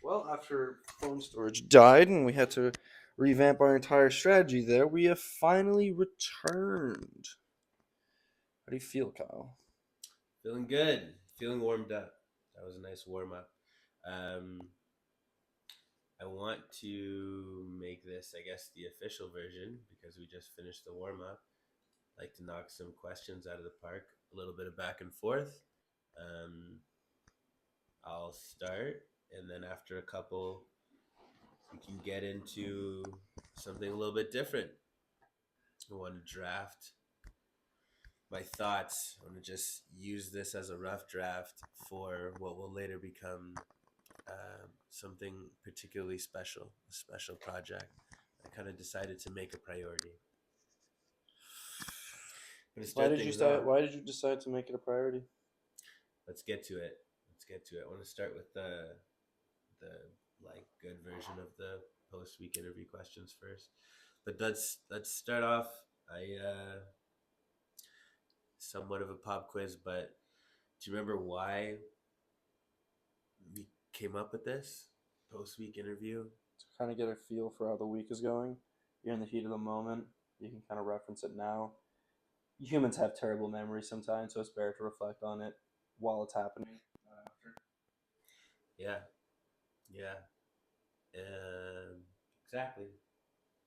Well, after phone storage died and we had to revamp our entire strategy there, we have finally returned. How do you feel, Kyle? Feeling good. Feeling warmed up. That was a nice warm up. Um, I want to make this, I guess, the official version because we just finished the warm up. Like to knock some questions out of the park, a little bit of back and forth. Um, I'll start, and then after a couple, we can get into something a little bit different. I want to draft my thoughts. I want to just use this as a rough draft for what will later become something particularly special, a special project. I kind of decided to make a priority. But to Why start did you things start? off, Why did you decide to make it a priority? let's get to it. Let's get to it. I want to start with the like good version of the post week interview questions first. But let's start off. I somewhat of a pop quiz, but do you remember why we came up with this post week interview? To kind of get a feel for how the week is going. You're in the heat of the moment. You can kind of reference it now. Humans have terrible memories sometimes, so it's better to reflect on it while it's happening. After. Yeah, yeah, exactly.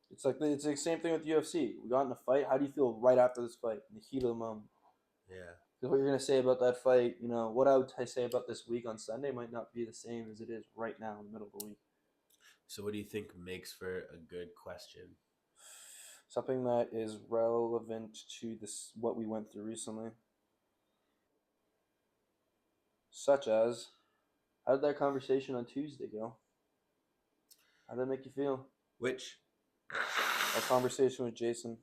It's the same thing with UFC. We got in a fight. How do you feel right after this fight? In the heat of the moment. Yeah. Because what you're gonna say about that fight, what I would say about this week on Sunday might not be the same as it is right now in the middle of the week. So, what do you think makes for a good question? Something that is relevant to this what we went through recently, such as how did that conversation on Tuesday go? How did that make you feel? Which, That conversation with Jason.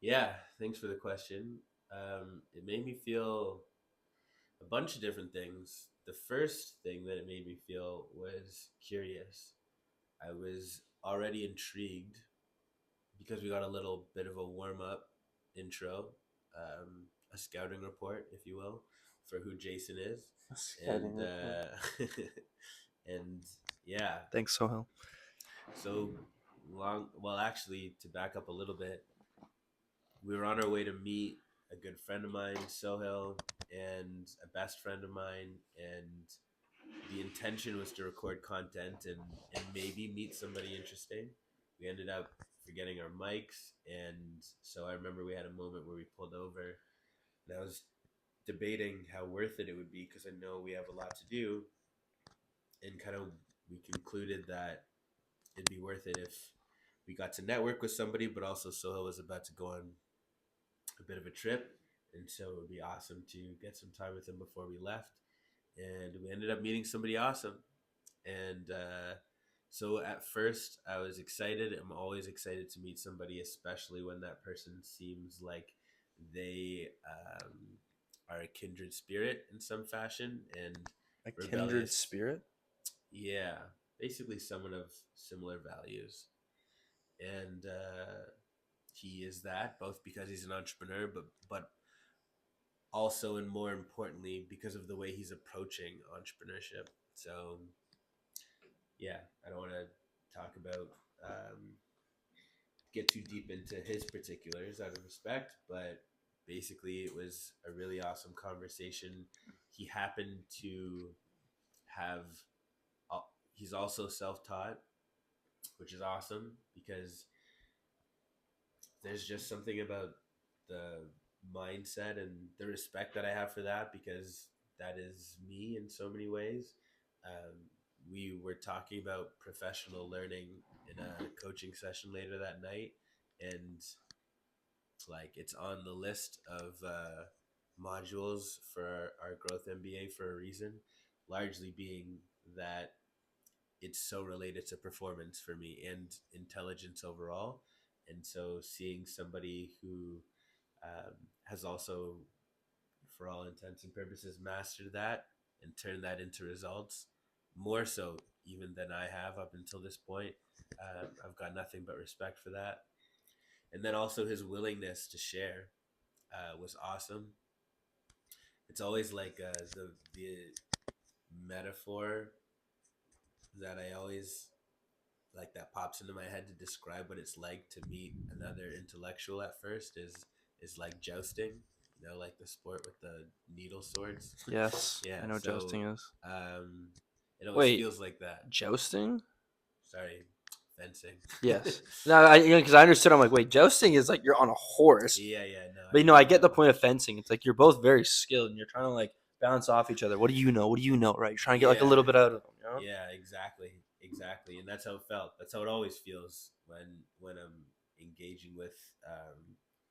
yeah, thanks for the question. It made me feel a bunch of different things. The first thing that it made me feel was curious. I was already intrigued because we got a little bit of a warm up intro, a scouting report, if you will, for who Jason is, Scouting and report. and yeah, Thanks, Sohel. so long. Well, actually, to back up a little bit, we were on our way to meet a good friend of mine, Sohel, and a best friend of mine, and the intention was to record content and maybe meet somebody interesting. We ended up forgetting our mics, and so I remember we had a moment where we pulled over, and I was debating how worth it would be because I know we have a lot to do, and kind of we concluded that it'd be worth it if we got to network with somebody, but also Sohel was about to go on a bit of a trip, and so it would be awesome to get some time with him before we left. And we ended up meeting somebody awesome. And so at first, I was excited. I'm always excited to meet somebody, especially when that person seems like they are a kindred spirit in some fashion and A kindred rebellious. spirit? Yeah, basically someone of similar values. And he is that both because he's an entrepreneur, but also and more importantly because of the way he's approaching entrepreneurship. So yeah, I don't want to talk about get too deep into his particulars out of respect, but basically it was a really awesome conversation. He happened to have he's also self-taught, which is awesome because there's just something about the mindset and the respect that I have for that because that is me in so many ways. Um, we were talking about professional learning in a coaching session later that night, and like it's on the list of modules for our growth MBA for a reason, largely being that it's so related to performance for me and intelligence overall. And so seeing somebody who has also, for all intents and purposes, mastered that and turned that into results, more so even than I have up until this point, I've got nothing but respect for that. And then also his willingness to share was awesome. It's always like the metaphor that I always like that pops into my head to describe what it's like to meet another intellectual at first is like jousting, like the sport with the needle swords. Yes, Yeah, I know what so jousting is. um it always Wait, feels like that. jousting? Sorry, fencing. Yes. No, because I understood. I'm like, wait, jousting is like you're on a horse, Yeah, no, but I I mean get the point of fencing. It's like you're both very skilled, and you're trying to like bounce off each other. What do you know? What do you know? Right? You're trying to get like a yeah, little bit out of them. You know? yeah, exactly, and that's how it felt. That's how it always feels when I'm engaging with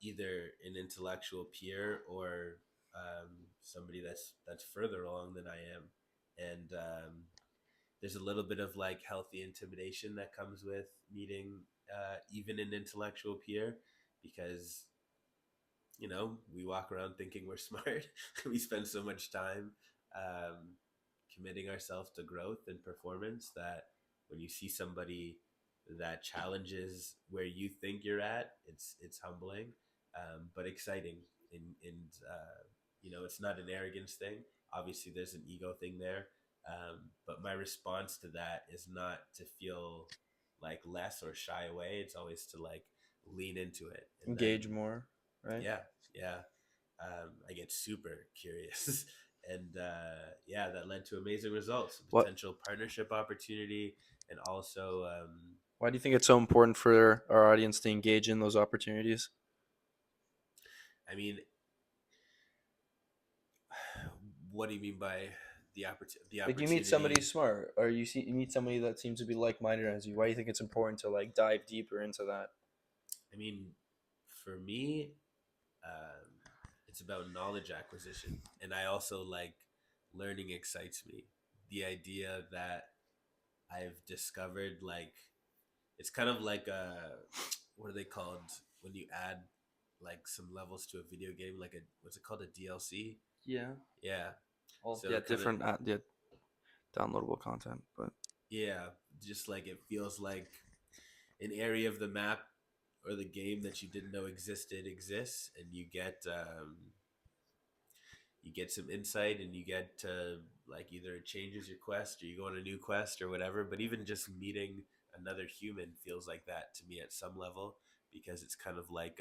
either an intellectual peer or somebody that's further along than I am, and there's a little bit of like healthy intimidation that comes with meeting even an intellectual peer, because we walk around thinking we're smart. We spend so much time um, committing ourselves to growth and performance that when you see somebody that challenges where you think you're at, it's humbling, but exciting. And it's not an arrogance thing. Obviously, there's an ego thing there, but my response to that is not to feel like less or shy away. It's always to like lean into it, and then Engage more, right? yeah, yeah. I get super curious, and yeah, that led to amazing results, What? potential partnership opportunity, and also, Why do you think it's so important for our audience to engage in those opportunities? I mean, what do you mean by the Like you meet somebody opportunity? smart, or you meet somebody that seems to be like minded as you. Why do you think it's important to like dive deeper into that? I mean, for me, um, it's about knowledge acquisition, and I also like learning excites me. The idea that I've discovered, like, it's kind of like what are they called when you add like some levels to a video game, like a what's it called, a DLC? Yeah. Yeah. Well, So yeah, kind of, different yeah, downloadable content, but yeah, just like it feels like an area of the map or the game that you didn't know existed exists, and you get some insight, and you get to like either it changes your quest or you go on a new quest or whatever. But even just meeting another human feels like that to me at some level, because it's kind of like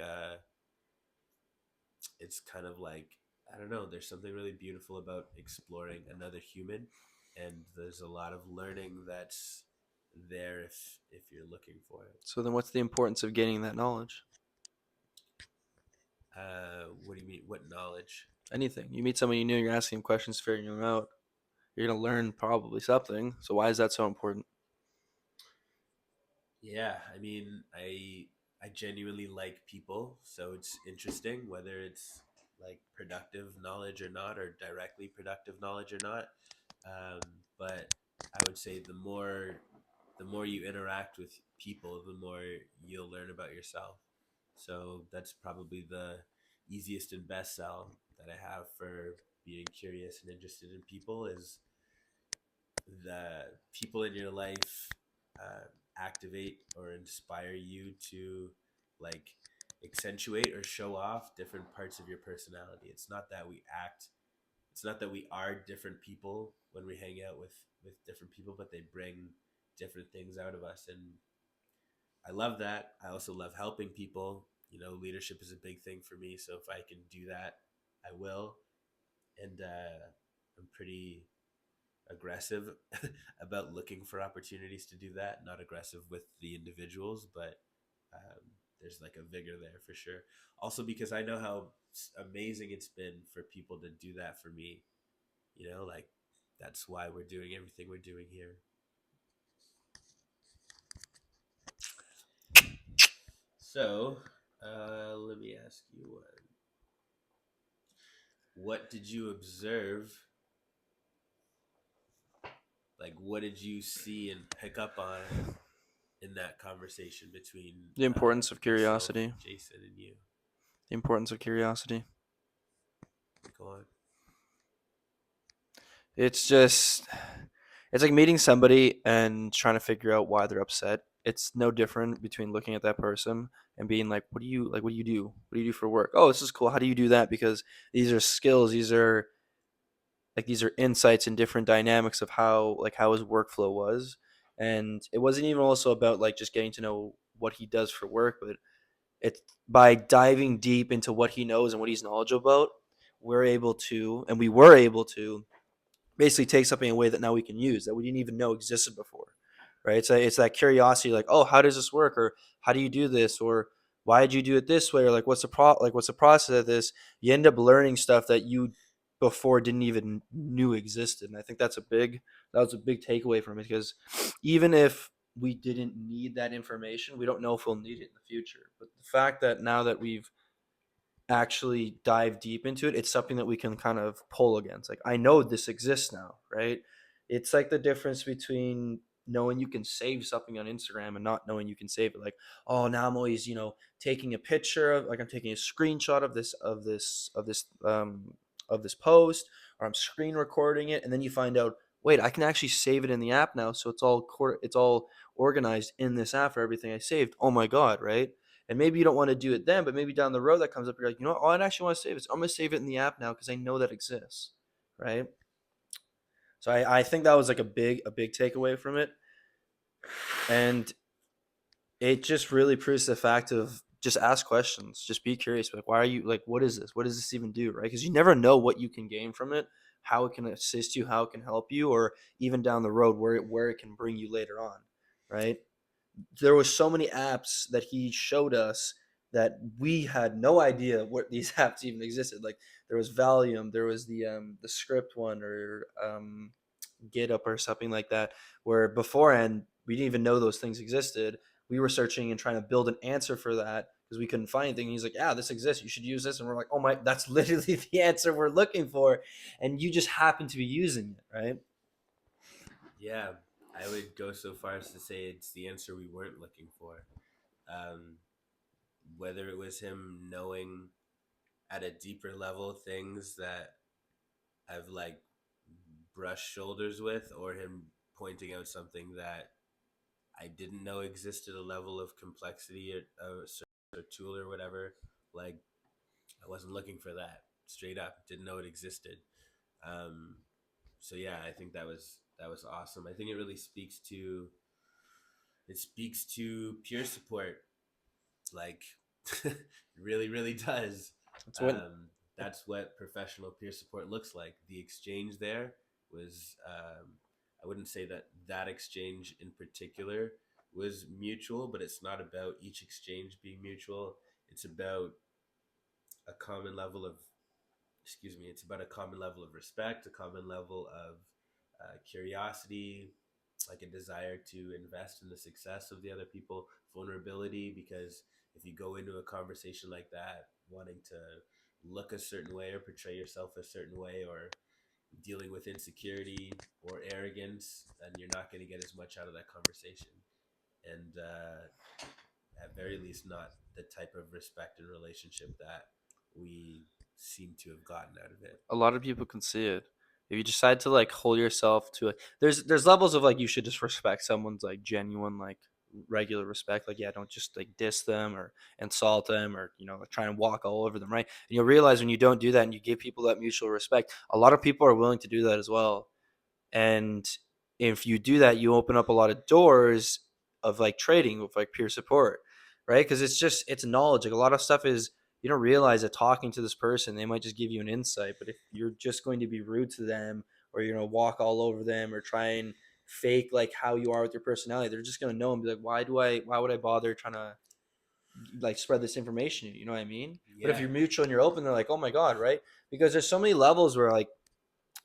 I don't know, there's something really beautiful about exploring another human, and there's a lot of learning that's there if you're looking for it. so then what's the importance of gaining that knowledge? What do you mean, what knowledge? Anything. You meet somebody new, you're asking them questions, figuring them out. You're gonna learn probably something. So why is that so important? Yeah, I mean, I genuinely like people, so it's interesting whether it's like productive knowledge or not, or directly productive knowledge or not. Um, but I would say the more you interact with people, the more you'll learn about yourself. So that's probably the easiest and best sell that I have for being curious and interested in people is the people in your life activate or inspire you to like accentuate or show off different parts of your personality. It's not that we are different people when we hang out with different people, but they bring different things out of us, and I love that. I also love helping people. Leadership is a big thing for me, so if I can do that, I will. And I'm pretty aggressive about looking for opportunities to do that. Not aggressive with the individuals, but um, there's like a vigor there for sure. Also, because I know how amazing it's been for people to do that for me. Like that's why we're doing everything we're doing here. So, let me ask you one. What did you observe? Like, what did you see and pick up on in that conversation between The importance of myself, curiosity. Jason, and you? The importance of curiosity. Go on. It's just, it's like meeting somebody and trying to figure out why they're upset. It's no different between looking at that person and being like, what do you like? What do you do? What do you do for work? Oh, this is cool. How do you do that? Because these are skills. These are like these are insights and different dynamics of how his workflow was. And it wasn't even also about like just getting to know what he does for work, but it's by diving deep into what he knows and what he's knowledgeable about, we were able to basically take something away that now we can use that we didn't even know existed before, right? It's that curiosity, like, oh, how does this work, or how do you do this, or why did you do it this way, or like what's the process of this? You end up learning stuff that you before didn't even knew existed, and I think that was a big takeaway from it, because even if we didn't need that information, we don't know if we'll need it in the future. But the fact that now that we've actually dive deep into it, it's something that we can kind of pull against. Like, I know this exists now, right? It's like the difference between knowing you can save something on Instagram and not knowing you can save it. Like, oh, now I'm always, taking a picture of, like, I'm taking a screenshot of this post, or I'm screen recording it, and then you find out, wait, I can actually save it in the app now, so it's all organized in this app for everything I saved. Oh my god, right? And maybe you don't want to do it then, but maybe down the road that comes up, you're like, you know what? Oh, I actually want to save it. So I'm going to save it in the app now because I know that exists, right? So I think that was like a big takeaway from it, and it just really proves the fact of just ask questions, just be curious. Like, why are you like? What is this? What does this even do? Right? Because you never know what you can gain from it, how it can assist you, how it can help you, or even down the road where it can bring you later on, right? There was so many apps that he showed us that we had no idea what these apps even existed. Like, there was Valium, there was the script one, or GitHub or something like that, where beforehand we didn't even know those things existed. We were searching and trying to build an answer for that because we couldn't find anything. He's like, yeah, this exists, you should use this, and we're like, oh my, that's literally the answer we're looking for, and you just happen to be using it, right? Yeah, I would go so far as to say it's the answer we weren't looking for. Um, whether it was him knowing at a deeper level things that I've like brushed shoulders with, or him pointing out something that I didn't know existed, a level of complexity or a tool or whatever. Like, I wasn't looking for that straight up. Didn't know it existed. Um, so yeah, I think that was awesome. I think it speaks to peer support. Like, it really, really does. That's what That's what professional peer support looks like. The exchange there was, I wouldn't say that exchange in particular was mutual, but it's not about each exchange being mutual. It's about a common level of, excuse me, it's about a common level of respect, a common level of curiosity, like a desire to invest in the success of the other people, vulnerability, because if you go into a conversation like that wanting to look a certain way or portray yourself a certain way, or dealing with insecurity or arrogance, then you're not going to get as much out of that conversation. And at very least, not the type of respect and relationship that we seem to have gotten out of it. a lot of people can see it. If you decide to like hold yourself to it, there's levels of like you should just respect someone's like genuine like regular respect. Like, yeah, don't just like diss them or insult them, or like try and walk all over them, right? And you'll realize when you don't do that and you give people that mutual respect, a lot of people are willing to do that as well. And if you do that, you open up a lot of doors of like trading with like peer support, right? Because it's knowledge. Like, a lot of stuff is, you don't realize that talking to this person, they might just give you an insight. But if you're just going to be rude to them, or walk all over them, or try and fake like how you are with your personality, they're just gonna know and be like, why would I bother trying to like spread this information? You know what I mean? But if Yeah. you're mutual and you're open, they're like, oh my god, right? Because there's so many levels where like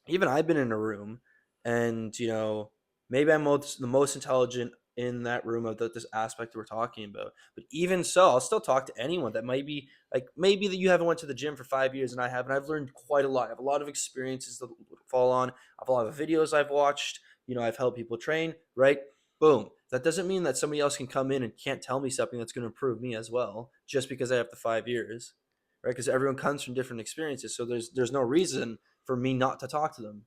even I've been in a room, and maybe I'm the most intelligent in that room of this aspect that we're talking about. But even so, I'll still talk to anyone that might be like, maybe that you haven't went to the gym for 5 years and I have, and I've learned quite a lot. I have a lot of experiences to fall on. I have a lot of videos I've watched. I've helped people train. Right? Boom. That doesn't mean that somebody else can come in and can't tell me something that's going to improve me as well, just because I have the 5 years. Right? Because everyone comes from different experiences, so there's no reason for me not to talk to them.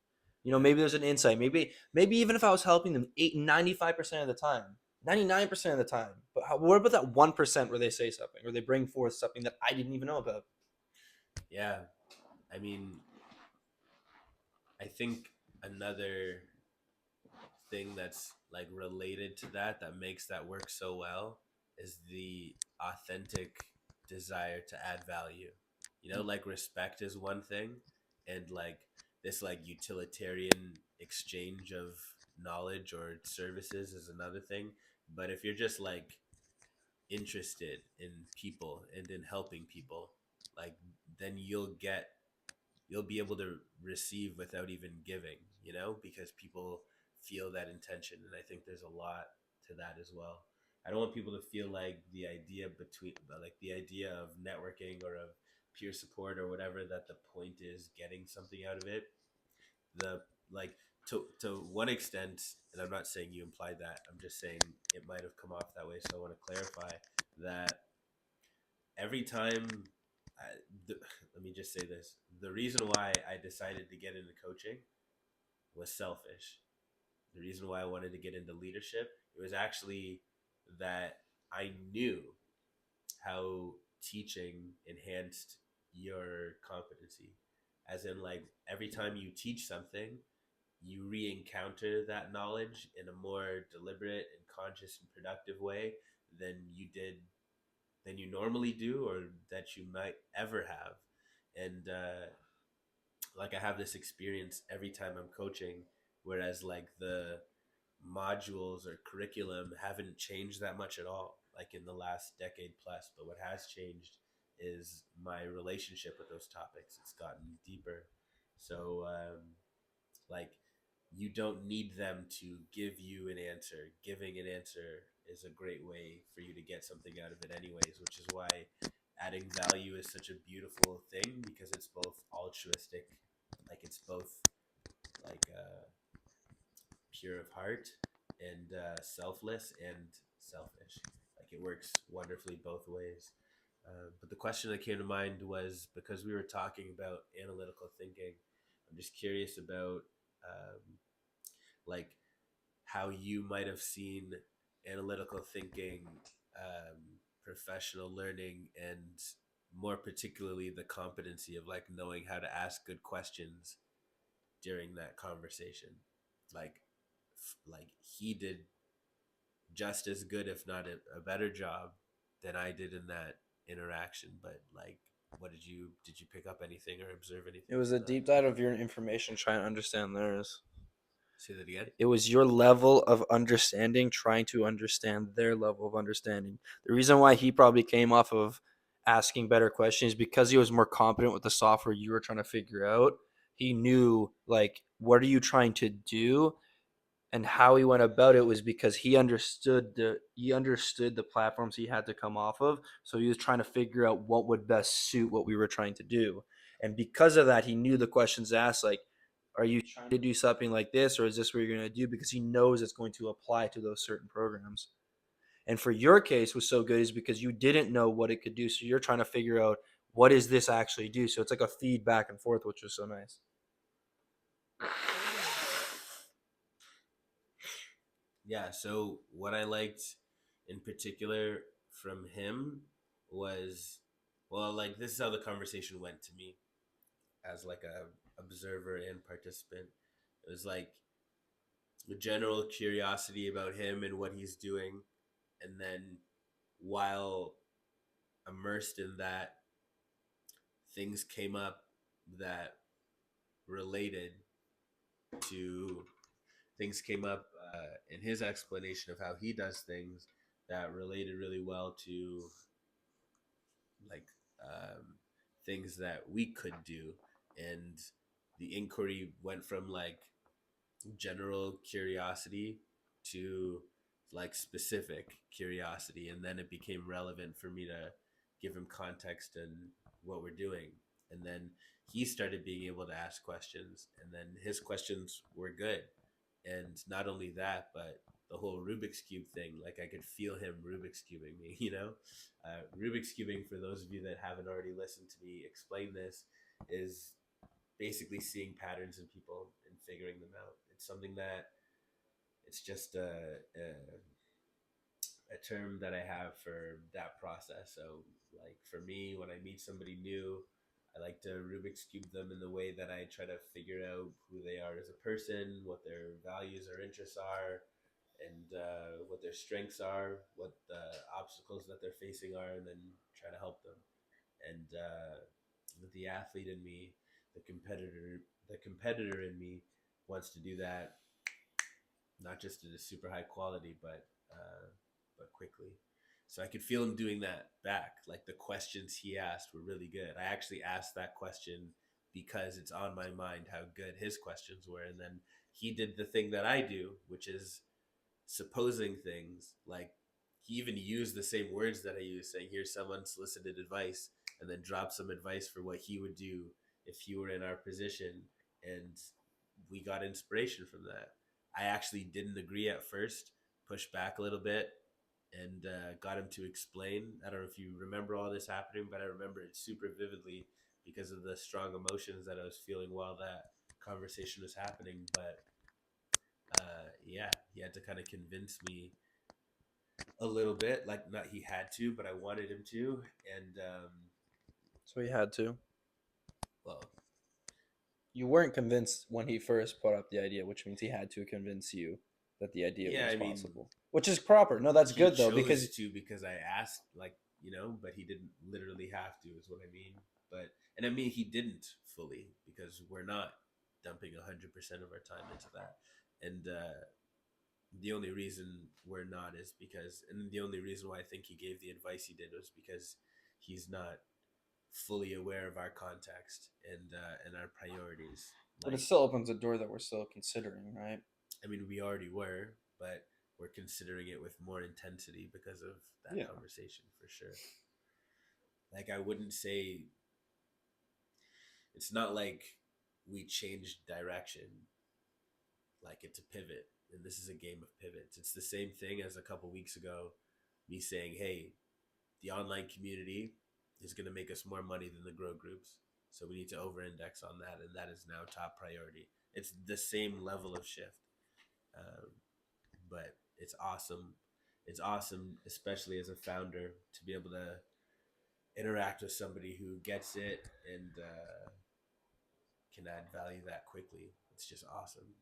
Maybe there's an insight. Maybe even if I was helping them 95% of the time, 99% of the time. But what about that 1% where they say something, or they bring forth something that I didn't even know about? Yeah. I mean, I think another thing that's like related to that that makes that work so well is the authentic desire to add value. You know, like respect is one thing, and like this like utilitarian exchange of knowledge or services is another thing. But if you're just like interested in people and in helping people, like then you'll be able to receive without even giving, you know, because people feel that intention. And I think there's a lot to that as well. I don't want people to feel like the idea of networking or of peer support or whatever, that the point is getting something out of it. The like to one extent, and I'm not saying you implied that, I'm just saying it might have come off that way. So I want to clarify that every time I, the, let me just say this, the reason why I decided to get into coaching was selfish. The reason why I wanted to get into leadership, it was actually that I knew how teaching enhanced your competency, as in like every time you teach something, you re-encounter that knowledge in a more deliberate and conscious and productive way than you normally do, or that you might ever have. And like I have this experience every time I'm coaching, whereas like the modules or curriculum haven't changed that much at all, like in the last decade plus. But what has changed is my relationship with those topics. It's gotten deeper. So like you don't need them to give you an answer. Giving an answer is a great way for you to get something out of it anyways, which is why adding value is such a beautiful thing, because it's both altruistic, like it's both like pure of heart and selfless and selfish. Like it works wonderfully both ways. But the question that came to mind was, because we were talking about analytical thinking, I'm just curious about like how you might have seen analytical thinking, professional learning, and more particularly the competency of like knowing how to ask good questions during that conversation. Like, like he did just as good, if not a better job than I did in that interaction. But like, what did you pick up anything or observe It anything was from a that? deep dive of your information trying to understand theirs. Say that again. It was your level of understanding trying to understand their level of understanding. The reason why he probably came off of asking better questions because he was more competent with the software you were trying to figure out. He knew like what are you trying to do, and how he went about it was because he understood the platforms he had to come off of. So he was trying to figure out what would best suit what we were trying to do. And because of that, he knew the questions asked, like, are you trying to do something like this, or is this what you're going to do? Because he knows it's going to apply to those certain programs. And for your case, was so good is because you didn't know what it could do. So you're trying to figure out what does this actually do. So it's like a feed back and forth, which was so nice. Yeah. So what I liked in particular from him was, well, like this is how the conversation went to me as like a observer and participant. It was like a general curiosity about him and what he's doing, and then while immersed in that, things came up that related to things came up in his explanation of how he does things that related really well to like things that we could do. And the inquiry went from like general curiosity to like specific curiosity, and then it became relevant for me to give him context and what we're doing. And then he started being able to ask questions, and then his questions were good. And not only that, but the whole Rubik's cube thing, like I could feel him Rubik's cubing me, you know. Rubik's cubing, for those of you that haven't already listened to me explain this, is basically seeing patterns in people and figuring them out. It's something that it's just a term that I have for that process. So like for me, when I meet somebody new, I like to Rubik's Cube them in the way that I try to figure out who they are as a person, what their values or interests are, and what their strengths are, what the obstacles that they're facing are, and then try to help them. And the athlete in me, the competitor, the competitor in me wants to do that, not just at a super high quality, but quickly. So I could feel him doing that back. Like the questions he asked were really good. I actually asked that question because it's on my mind how good his questions were, and then he did the thing that I do, which is supposing things. Like he even used the same words that I use, saying, "Here's some unsolicited advice," and then drop some advice for what he would do if he were in our position, and we got inspiration from that. I actually didn't agree at first, pushed back a little bit, and got him to explain. I don't know if you remember all this happening, but I remember it super vividly because of the strong emotions that I was feeling while that conversation was happening. But yeah, he had to kind of convince me a little bit. Like, not he had to, but I wanted him to. And So he had to. well, You weren't convinced when he first put up the idea, which means he had to convince you that the idea yeah, was I mean, possible. Which is proper. No, that's he good though, chose because to because I asked, like, but he didn't literally have to, is what I mean. But and I mean he didn't fully because we're not dumping 100% of our time into that, and the only reason we're not is because, and the only reason why I think he gave the advice he did was because he's not fully aware of our context and our priorities. but it Like, still opens a door that we're still considering, right? I mean, we already were, but we're considering it with more intensity because of that Yeah. conversation for sure. Like, I wouldn't say it's not like we changed direction, like it's a pivot, and this is a game of pivots. It's the same thing as a couple weeks ago, me saying, "Hey, the online community is going to make us more money than the grow groups, so we need to over-index on that, and that is now top priority." It's the same level of shift, um, but it's awesome. It's awesome, especially as a founder, to be able to interact with somebody who gets it and can add value that quickly. It's just awesome,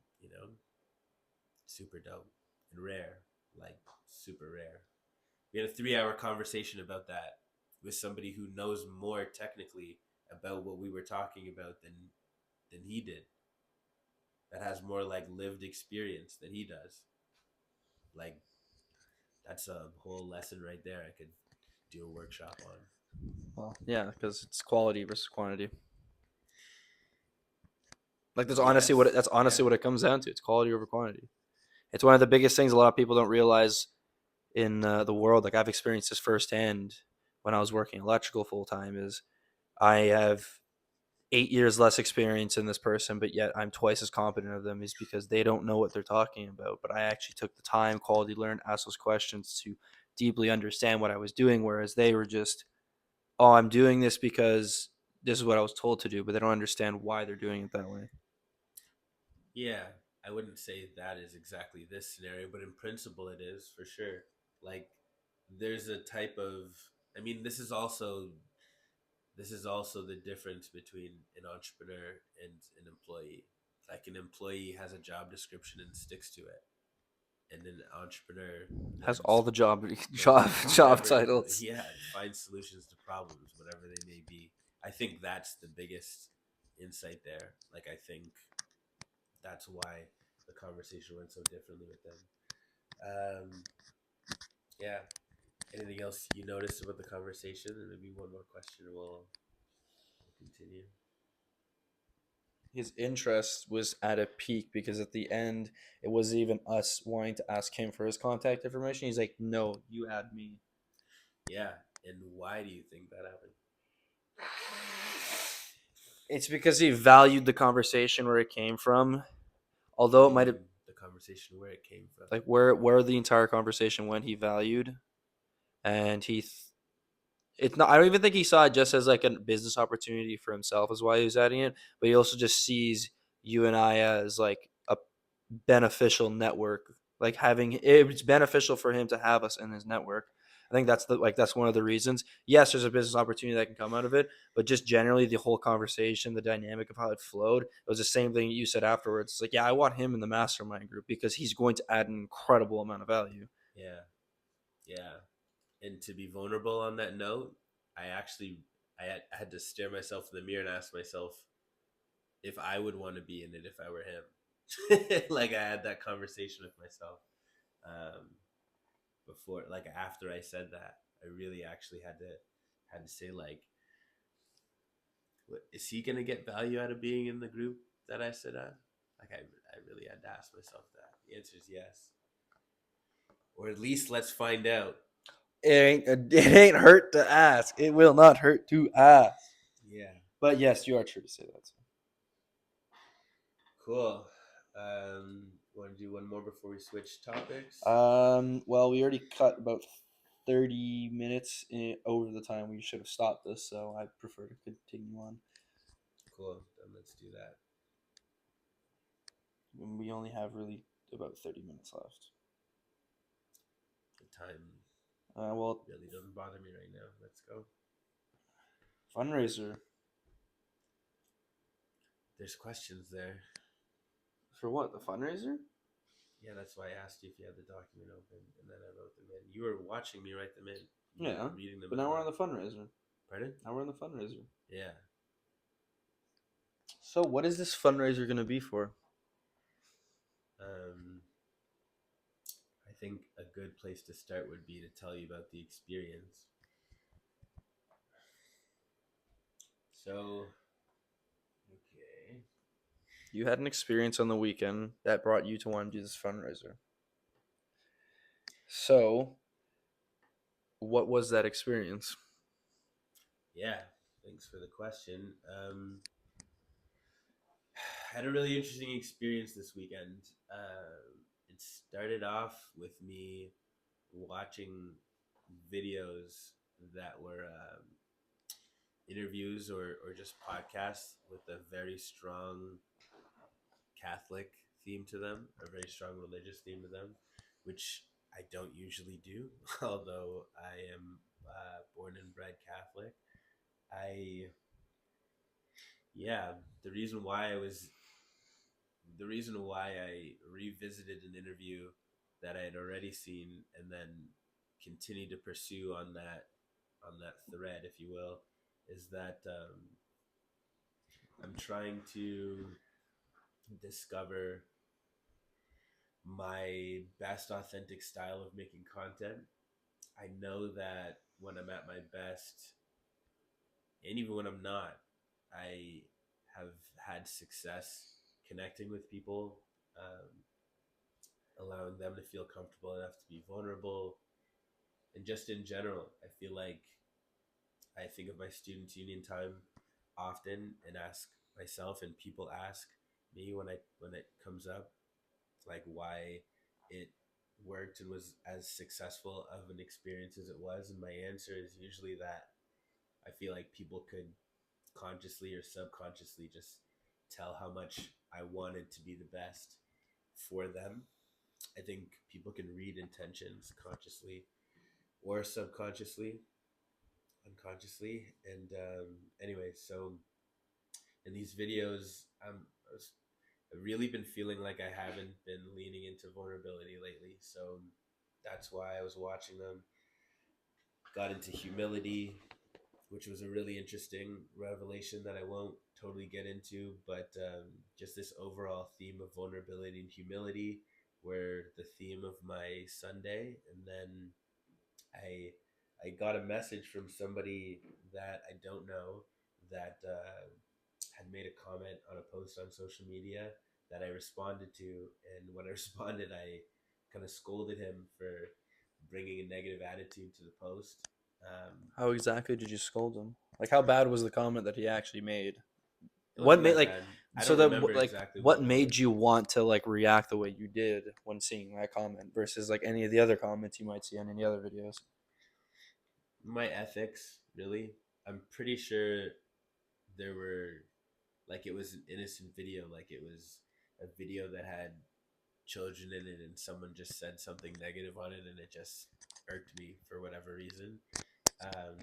super dope and rare, like super rare. We had a 3 hour conversation about that with somebody who knows more technically about what we were talking about than he did. That has more like lived experience than he does. Like, that's a whole lesson right there. I could do a workshop on. Well, yeah, because it's quality versus quantity. Like Yes. that's honestly Yeah. what it comes down to. It's quality over quantity. It's one of the biggest things a lot of people don't realize in the world. Like I've experienced this firsthand when I was working electrical full time. Is I have 8 years less experience than this person, but yet I'm twice as competent of them. Is because they don't know what they're talking about. But I actually took the time, quality learn, ask those questions to deeply understand what I was doing, whereas they were just, oh, I'm doing this because this is what I was told to do, but they don't understand why they're doing it that way. Yeah. I wouldn't say that is exactly this scenario, but in principle it is for sure. Like, there's a type of, I mean, this is also the difference between an entrepreneur and an employee. Like, an employee has a job description and sticks to it, and an entrepreneur Has all learns the job learns job whatever. titles. Yeah, finds solutions to problems, whatever they may be. I think that's the biggest insight there. Like, I think that's why the conversation went so differently with them. Um, yeah. Anything else you noticed about the conversation? And maybe one more question, and we'll continue. His interest was at a peak because at the end, it wasn't even us wanting to ask him for his contact information. He's like, "No, you add me." Yeah, and why do you think that happened? It's because he valued the conversation where it came from, although What it do you might have mean the conversation where it came from? like where the entire conversation went. He valued, and it's not. I don't even think he saw it just as like a business opportunity for himself, is why he was adding it. But he also just sees you and I as like a beneficial network. Like having it's beneficial for him to have us in his network. I think that's one of the reasons. Yes, there's a business opportunity that can come out of it, but just generally the whole conversation, the dynamic of how it flowed, it was the same thing you said afterwards. It's like, yeah, I want him in the mastermind group because he's going to add an incredible amount of value. Yeah, yeah. And to be vulnerable on that note, I had to stare myself in the mirror and ask myself if I would want to be in it if I were him. Like I had that conversation with myself um, before, like after I said that, I really actually had to say like, is he gonna get value out of being in the group that I sit at? Like I really had to ask myself that. The answer is yes, or at least let's find out. It ain't hurt to ask. It will not hurt to ask. Yeah. But yes, you are true to say that. Cool. Want to do one more before we switch topics? Well, we already cut about 30 minutes over the time we should have stopped this, so I prefer to continue on. Cool. Then let's do that. We only have really about 30 minutes left. The time well, really doesn't bother me right now. Let's go. Fundraiser. There's questions there. For what? The fundraiser? Yeah, that's why I asked you if you had the document open, and then I wrote them in. You were watching me write them in. Yeah, reading them. But now we're on the fundraiser. Pardon? Now we're on the fundraiser. Yeah. So, what is this fundraiser going to be for? I think a good place to start would be to tell you about the experience. So, okay. You had an experience on the weekend that brought you to want to do this fundraiser. So, what was that experience? Yeah, thanks for the question. Had a really interesting experience this weekend. It started off with me watching videos that were interviews or just podcasts with a very strong Catholic theme to them, a very strong religious theme to them, which I don't usually do, although I am born and bred Catholic. Yeah, the reason why I revisited an interview that I had already seen and then continued to pursue on that thread, if you will, is that I'm trying to discover my best authentic style of making content. I know that when I'm at my best, and even when I'm not, I have had success connecting with people, allowing them to feel comfortable enough to be vulnerable. And just in general, I feel like I think of my Students' Union time often and ask myself, and people ask me when it comes up, like why it worked and was as successful of an experience as it was. And my answer is usually that I feel like people could consciously or subconsciously just tell how much I wanted to be the best for them. I think people can read intentions consciously or subconsciously, unconsciously. And anyway, so in these videos, I've really been feeling like I haven't been leaning into vulnerability lately. So that's why I was watching them. Got into humility, which was a really interesting revelation that I won't totally get into, but just this overall theme of vulnerability and humility were the theme of my Sunday. And then I got a message from somebody that I don't know that had made a comment on a post on social media that I responded to. And when I responded, I kind of scolded him for bringing a negative attitude to the post. How exactly did you scold him? Like, how bad was the comment that he actually made? It What wasn't made that like bad. I so don't that remember like exactly what it made was. you want to like react the way you did when seeing that comment versus like any of the other comments you might see on any other videos? My ethics, really. I'm pretty sure there were like it was an innocent video, like it was a video that had children in it, and someone just said something negative on it, and it just irked me for whatever reason. Um,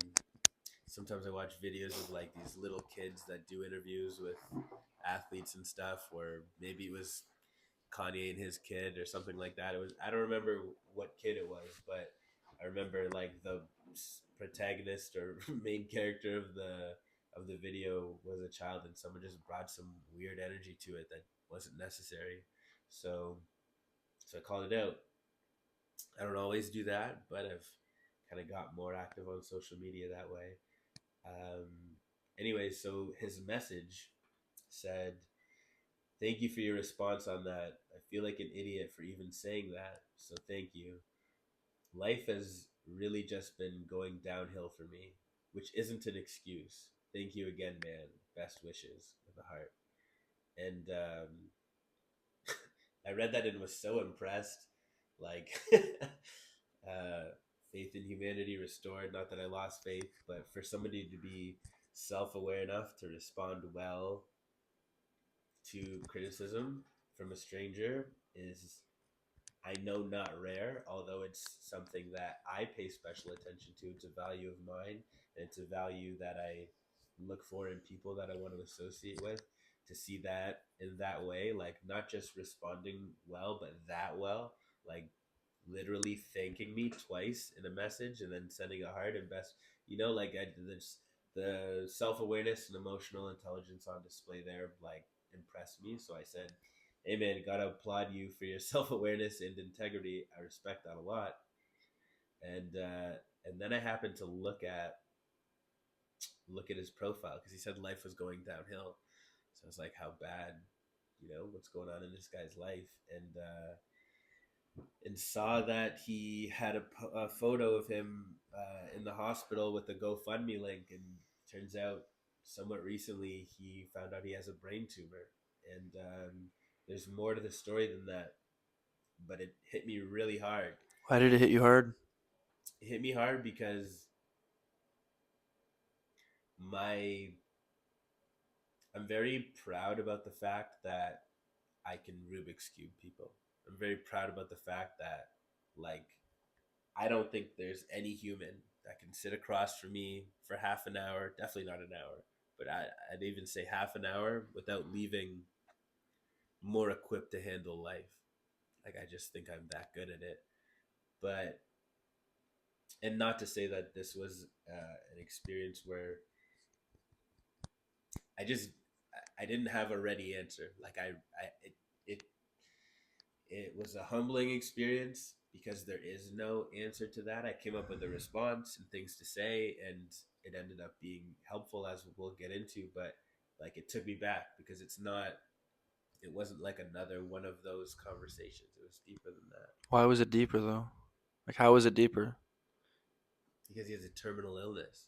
Sometimes I watch videos of like these little kids that do interviews with athletes and stuff, or maybe it was Kanye and his kid or something like that. It was, I don't remember what kid it was, but I remember like the protagonist or main character of the video was a child, and someone just brought some weird energy to it that wasn't necessary. So I called it out. I don't always do that, but I've kind of got more active on social media that way. Um, anyway, so his message said, "Thank you for your response on that. I feel like an idiot for even saying that, so thank you. Life has really just been going downhill for me, which isn't an excuse. Thank you again, man. Best wishes," with a heart. And I read that and was so impressed. Like, uh, faith in humanity restored. Not that I lost faith, but for somebody to be self aware enough to respond well to criticism from a stranger is, I know, not rare, although it's something that I pay special attention to. It's a value of mine, and it's a value that I look for in people that I want to associate with. To see that in that way, like not just responding well, but that well, like literally thanking me twice in a message and then sending a heart and best, like there's the self awareness and emotional intelligence on display there, like impressed me. So I said, "Hey man, gotta applaud you for your self awareness and integrity. I respect that a lot." And then I happened to look at his profile because he said life was going downhill. So I was like, how bad, what's going on in this guy's life? And saw that he had a photo of him in the hospital with the GoFundMe link, and turns out somewhat recently he found out he has a brain tumor. And there's more to the story than that, but it hit me really hard. Why did it hit you hard? It hit me hard because my I'm very proud about the fact that I can Rubik's Cube people. I'm very proud about the fact that, like, I don't think there's any human that can sit across from me for half an hour, definitely not an hour, but I'd even say half an hour without leaving more equipped to handle life. Like, I just think I'm that good at it. But, and not to say that this was an experience where I just, I didn't have a ready answer. Like, it, it was a humbling experience because there is no answer to that. I came up with a response and things to say, and it ended up being helpful, as we'll get into. But like, it took me back because it wasn't like another one of those conversations. It was deeper than that Why was it deeper though? Like, how was it deeper? because he has a terminal illness.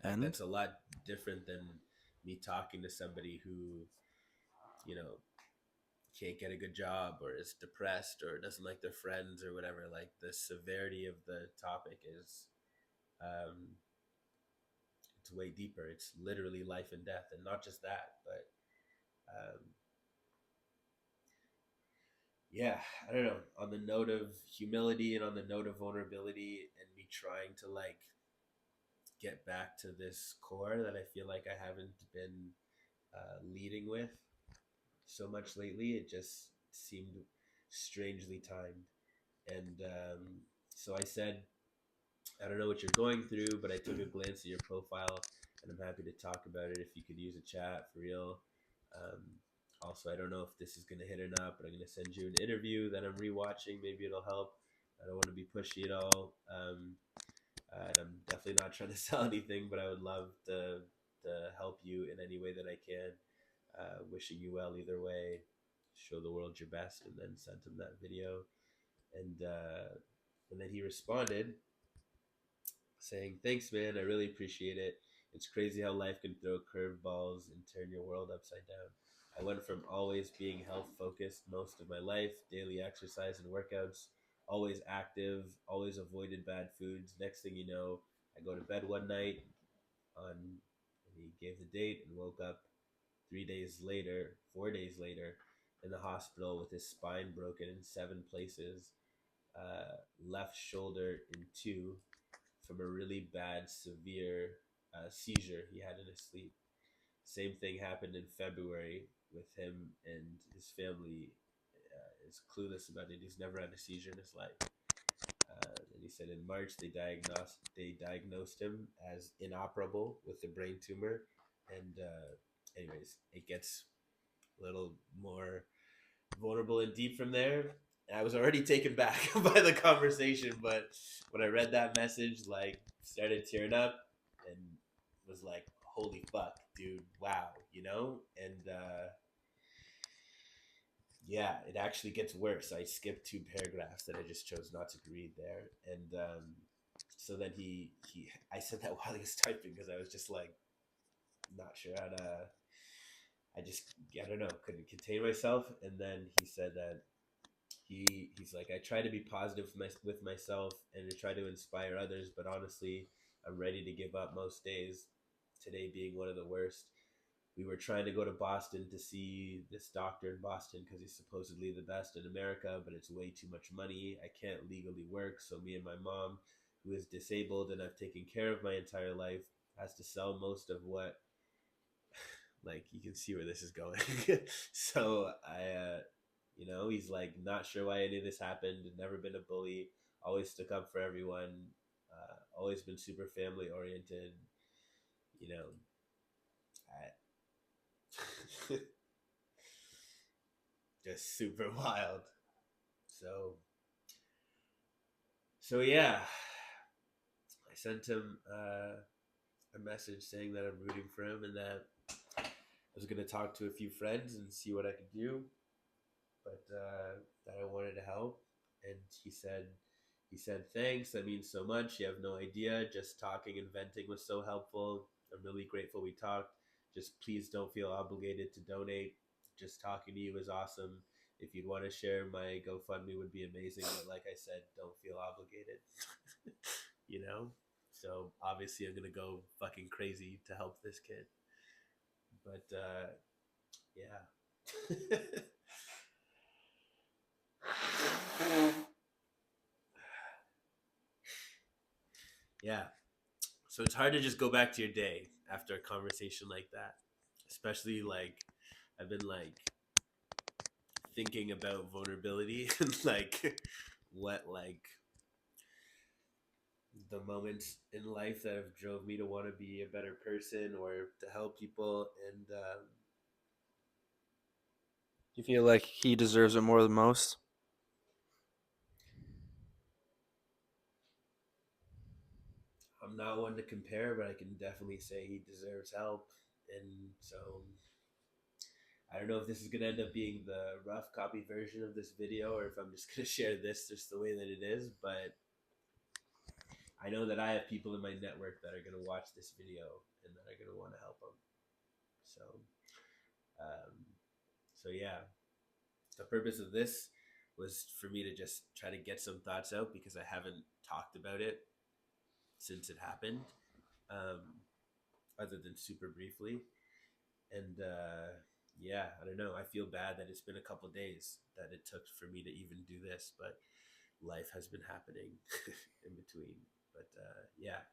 Like, And that's a lot different than me talking to somebody who, you know, can't get a good job or is depressed or doesn't like their friends or whatever. Like, the severity of the topic is, um, it's way deeper. It's literally life and death, and not just that, but yeah, I don't know. On the note of humility and on the note of vulnerability, and me trying to like get back to this core that I feel like I haven't been leading with so much lately, it just seemed strangely timed. And so I said, I don't know what you're going through, but I took a glance at your profile, and I'm happy to talk about it if you could use a chat for real. Um, Also, I don't know if this is going to hit or not, but I'm going to send you an interview that I'm rewatching. Maybe it'll help. I don't want to be pushy at all. And I'm definitely not trying to sell anything, but I would love to help you in any way that I can. Wishing you well either way. Show the world your best, and then sent him that video. And then he responded saying, "Thanks, man. I really appreciate it. It's crazy how life can throw curveballs and turn your world upside down. I went from always being health focused most of my life, daily exercise and workouts, always active, always avoided bad foods. Next thing you know, I go to bed one night on, and he gave the date, and woke up 3 days later, 4 days later, in the hospital with his spine broken in 7 places. left shoulder in two from a really bad, severe seizure he had in his sleep. Same thing happened in February with him, and his family is clueless about it. He's never had a seizure in his life. And he said in March they diagnosed him as inoperable with the brain tumor, and anyways, it gets a little more vulnerable and deep from there. And I was already taken back by the conversation, but when I read that message, like, started tearing up and was like, "Holy fuck, dude! Wow," And yeah, it actually gets worse. I skipped two paragraphs that I just chose not to read there, and so then I said that while he was typing because I was just like not sure how to. I don't know, couldn't contain myself, and then he said that he's like, I try to be positive with myself and to try to inspire others, but honestly, I'm ready to give up most days. Today being one of the worst. We were trying to go to Boston to see this doctor in Boston because he's supposedly the best in America, but it's way too much money. I can't legally work, so me and my mom, who is disabled and I've taken care of my entire life, has to sell most of what. Like, you can see where this is going. So he's like not sure why any of this happened. Never been a bully. Always stuck up for everyone. Always been super family oriented. You know, I, just super wild. So yeah, I sent him a message saying that I'm rooting for him and that I was gonna talk to a few friends and see what I could do, but that I wanted to help. And he said thanks. That means so much. You have no idea. Just talking and venting was so helpful. I'm really grateful we talked. Just please don't feel obligated to donate. Just talking to you is awesome. If you'd want to share, my GoFundMe would be amazing. But like I said, don't feel obligated. you know? So obviously I'm gonna go fucking crazy to help this kid. But yeah. Yeah. So it's hard to just go back to your day after a conversation like that. Especially like I've been like thinking about vulnerability and like what like the moments in life that have drove me to want to be a better person or to help people, and You feel like he deserves it more than most? I'm not one to compare, but I can definitely say he deserves help. And so I don't know if this is going to end up being the rough copy version of this video or if I'm just going to share this just the way that it is, but I know that I have people in my network that are going to watch this video and that are going to want to help them. So, um, yeah, the purpose of this was for me to just try to get some thoughts out because I haven't talked about it since it happened, um, other than super briefly. And yeah, I don't know. I feel bad that it's been a couple days that it took for me to even do this, but life has been happening in between. But yeah,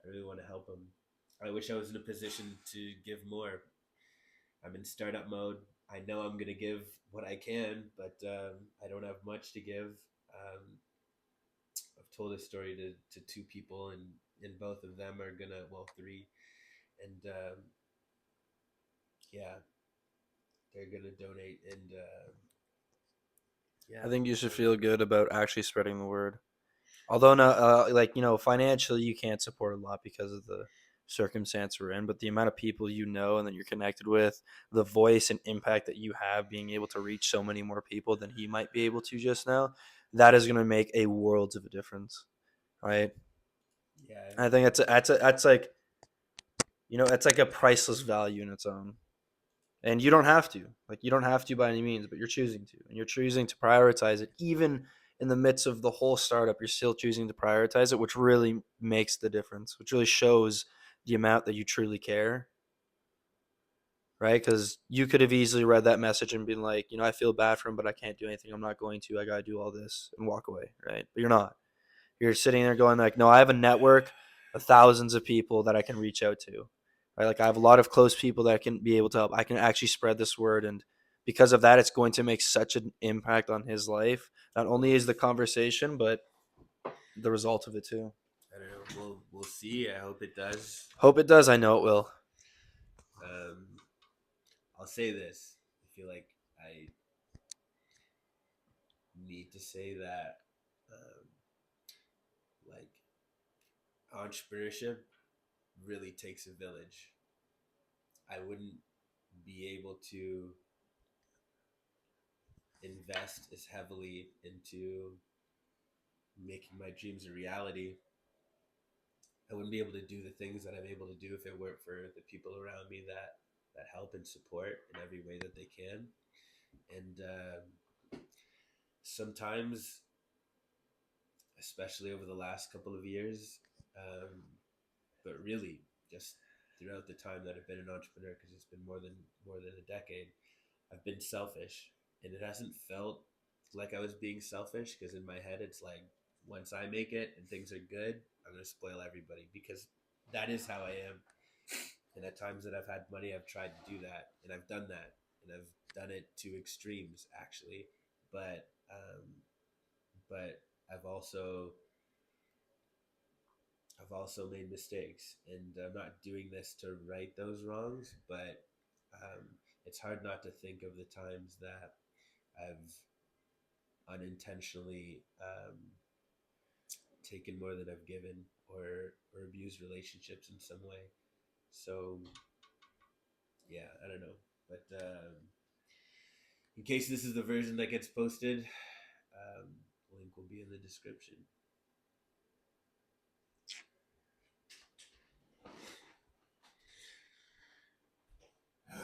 I really want to help them. I wish I was in a position to give more. I'm in startup mode. I know I'm gonna give what I can, but I don't have much to give. I've told this story to two people, and both of them are gonna, well, three, and yeah, they're gonna donate, and yeah, I think you should hopefully. feel good about actually spreading the word. Although not financially you can't support a lot because of the circumstance we're in, but the amount of people you know and that you're connected with, the voice and impact that you have being able to reach so many more people than he might be able to just now, that is going to make a world of a difference, right? Yeah, I think that's like, it's like a priceless value in its own. And you don't have to by any means, but you're choosing to, and you're choosing to prioritize it even in the midst of the whole startup. You're still choosing to prioritize it, which really makes the difference, which really shows the amount that you truly care. right? Because you could have easily read that message and been like, I feel bad for him, but I can't do anything. I'm not going to. I got to do all this and walk away, right? But you're not. You're sitting there going like, no, I have a network of thousands of people that I can reach out to, right? Like I have a lot of close people that can be able to help. I can actually spread this word, and because of that, it's going to make such an impact on his life. Not only is the conversation, but the result of it too. I don't know. We'll see. I hope it does. Hope it does. I know it will. Um, I'll say this. I feel like I need to say that, like, entrepreneurship really takes a village. I wouldn't be able to invest as heavily into making my dreams a reality. I wouldn't be able to do the things that I'm able to do if it weren't for the people around me that help and support in every way that they can. And sometimes, especially over the last couple of years, um, but really just throughout the time that I've been an entrepreneur, because it's been more than a decade, I've been selfish, and it hasn't felt like I was being selfish, because in my head it's like, once I make it and things are good, I'm gonna spoil everybody, because that is how I am. And at times that I've had money, I've tried to do that, and I've done that, and I've done it to extremes actually. But but I've also I've also made mistakes, and I'm not doing this to right those wrongs, but it's hard not to think of the times that I've unintentionally taken more than I've given, or abused relationships in some way. So yeah, I don't know, but in case this is the version that gets posted, link will be in the description.